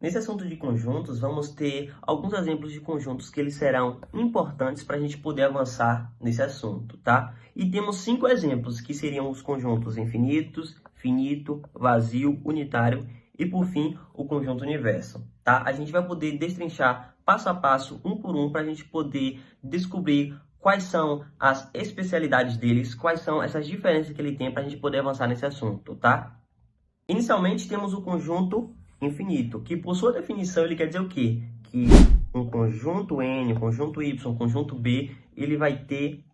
Nesse assunto de conjuntos, vamos ter alguns exemplos de conjuntos que eles serão importantes para a gente poder avançar nesse assunto, tá? E temos 5 exemplos, que seriam os conjuntos infinitos, finito, vazio, unitário e, por fim, o conjunto universo, tá? A gente vai poder destrinchar passo a passo, um por um, para a gente poder descobrir quais são as especialidades deles, quais são essas diferenças que ele tem para a gente poder avançar nesse assunto, tá? Inicialmente, temos o conjunto infinito, que por sua definição ele quer dizer o quê? Que um conjunto N, um conjunto Y, um conjunto B, ele vai ter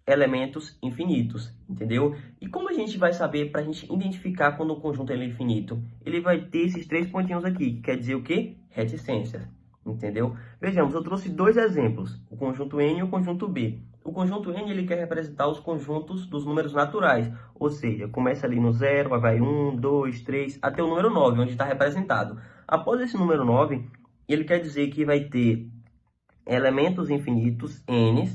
elementos infinitos, entendeu? E como a gente vai saber para a gente identificar quando o conjunto é infinito? Ele vai ter esses 3 pontinhos aqui, que quer dizer o quê? Reticências, entendeu? Vejamos, eu trouxe 2 exemplos, o conjunto N e o conjunto B. O conjunto N ele quer representar os conjuntos dos números naturais, ou seja, começa ali no 0, vai 1, 2, 3, até o número 9, onde está representado. Após esse número 9, ele quer dizer que vai ter elementos infinitos, N,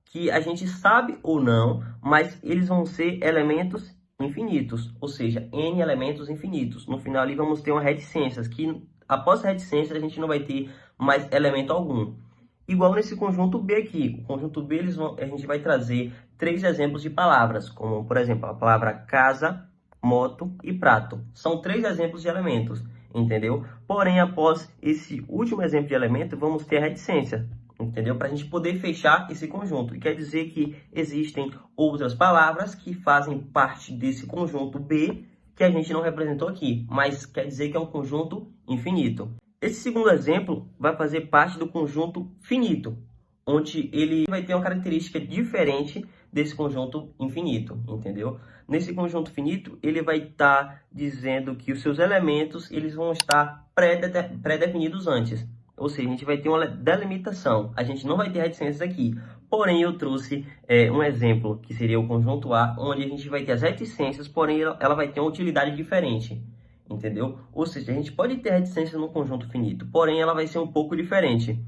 que a gente sabe ou não, mas eles vão ser elementos infinitos, ou seja, N elementos infinitos. No final ali vamos ter uma reticências, que após a reticência a gente não vai ter mais elemento algum. Igual nesse conjunto B aqui. O conjunto B a gente vai trazer 3 exemplos de palavras, como por exemplo a palavra casa, moto e prato. São 3 exemplos de elementos, entendeu? Porém, após esse último exemplo de elemento, vamos ter a reticência, entendeu? Para a gente poder fechar esse conjunto. E quer dizer que existem outras palavras que fazem parte desse conjunto B que a gente não representou aqui, mas quer dizer que é um conjunto infinito. Esse segundo exemplo vai fazer parte do conjunto finito, onde ele vai ter uma característica diferente desse conjunto infinito, entendeu? Nesse conjunto finito, ele vai estar dizendo que os seus elementos eles vão estar pré-definidos antes. Ou seja, a gente vai ter uma delimitação. A gente não vai ter reticências aqui. Porém, eu trouxe um exemplo, que seria o conjunto A, onde a gente vai ter as reticências, porém ela vai ter uma utilidade diferente. Entendeu? Ou seja, a gente pode ter reticência no conjunto finito, porém ela vai ser um pouco diferente.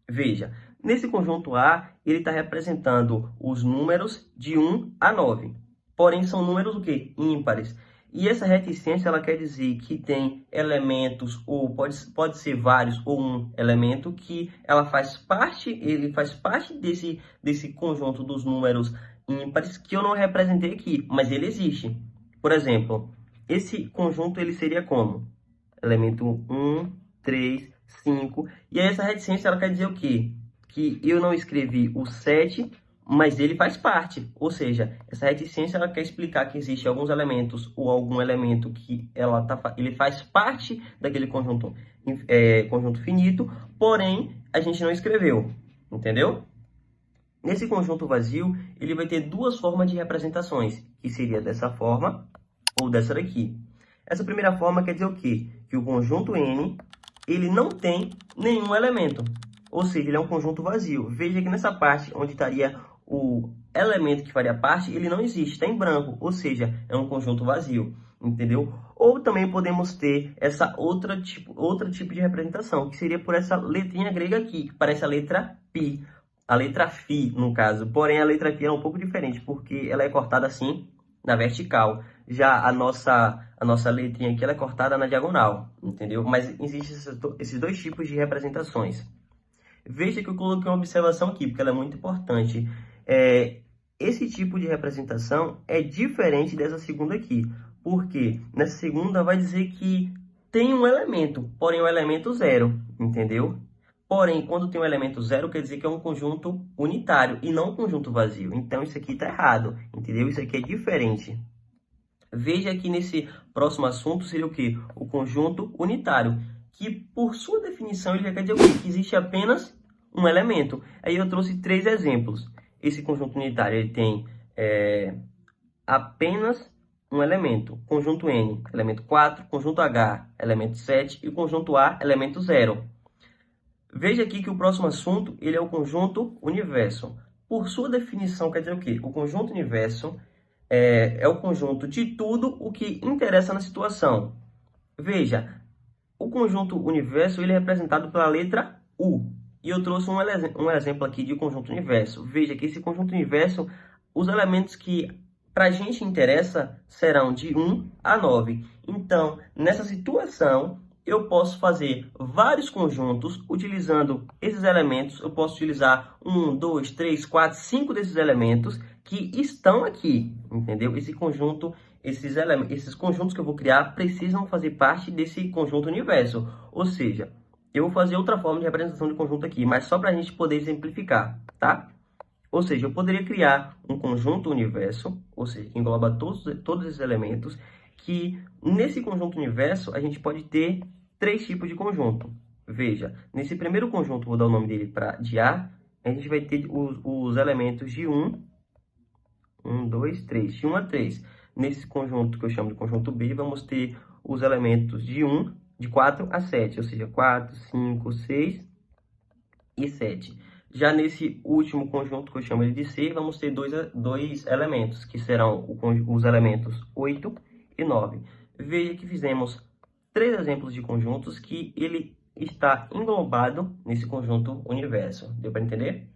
Veja, nesse conjunto A, ele está representando os números de 1 a 9. Porém, são números o quê? Ímpares. E essa reticência, ela quer dizer que tem elementos, ou pode ser vários, ou um elemento, que ela faz parte, ele faz parte desse conjunto dos números ímpares, que eu não representei aqui, mas ele existe. Por exemplo, esse conjunto ele seria como? Elemento 1, 3, 5. E aí essa reticência ela quer dizer o quê? Que eu não escrevi o 7, mas ele faz parte. Ou seja, essa reticência ela quer explicar que existe alguns elementos ou algum elemento que ele faz parte daquele conjunto, conjunto finito, porém a gente não escreveu. Entendeu? Nesse conjunto vazio, ele vai ter 2 formas de representações, que seria dessa forma ou dessa daqui. Essa primeira forma quer dizer o quê? Que o conjunto N, ele não tem nenhum elemento. Ou seja, ele é um conjunto vazio. Veja que nessa parte onde estaria o elemento que faria parte, ele não existe, está em branco. Ou seja, é um conjunto vazio, entendeu? Ou também podemos ter essa outro tipo de representação, que seria por essa letrinha grega aqui, que parece a letra π. A letra φ, no caso. Porém, a letra φ é um pouco diferente, porque ela é cortada assim, na vertical. Já a nossa letrinha aqui ela é cortada na diagonal, entendeu? Mas existem esses 2 tipos de representações. Veja que eu coloquei uma observação aqui, porque ela é muito importante. Esse tipo de representação é diferente dessa segunda aqui. Porque nessa segunda vai dizer que tem um elemento, porém o elemento 0, entendeu? Porém, quando tem um elemento 0, quer dizer que é um conjunto unitário e não um conjunto vazio. Então, isso aqui está errado, entendeu? Isso aqui é diferente. Veja que nesse próximo assunto seria o quê? O conjunto unitário, que por sua definição ele quer dizer o quê? Que existe apenas um elemento. Aí eu trouxe 3 exemplos. Esse conjunto unitário ele tem apenas um elemento. Conjunto N, elemento 4, conjunto H, elemento 7 e o conjunto A, elemento 0. Veja aqui que o próximo assunto ele é o conjunto universo. Por sua definição, quer dizer o quê? O conjunto universo é o conjunto de tudo o que interessa na situação. Veja, o conjunto universo ele é representado pela letra U. E eu trouxe um exemplo aqui de conjunto universo. Veja que esse conjunto universo, os elementos que para a gente interessa serão de 1 a 9. Então, nessa situação, eu posso fazer vários conjuntos utilizando esses elementos. Eu posso utilizar 1, 2, 3, 4, 5 desses elementos que estão aqui, entendeu? Esse conjunto, esses conjuntos que eu vou criar precisam fazer parte desse conjunto universo. Ou seja, eu vou fazer outra forma de representação de conjunto aqui, mas só para a gente poder exemplificar, tá? Ou seja, eu poderia criar um conjunto universo, ou seja, que engloba todos esses elementos, que nesse conjunto universo a gente pode ter 3 tipos de conjunto. Veja, nesse primeiro conjunto, vou dar o nome dele de A gente vai ter os elementos de 1, 2, 3, de 1 a 3. Nesse conjunto que eu chamo de conjunto B, vamos ter os elementos de 1, de 4 a 7, ou seja, 4, 5, 6 e 7. Já nesse último conjunto, que eu chamo ele de C, vamos ter dois elementos, que serão os elementos 8 e 9. Veja que fizemos 3 exemplos de conjuntos que ele está englobado nesse conjunto universo. Deu para entender?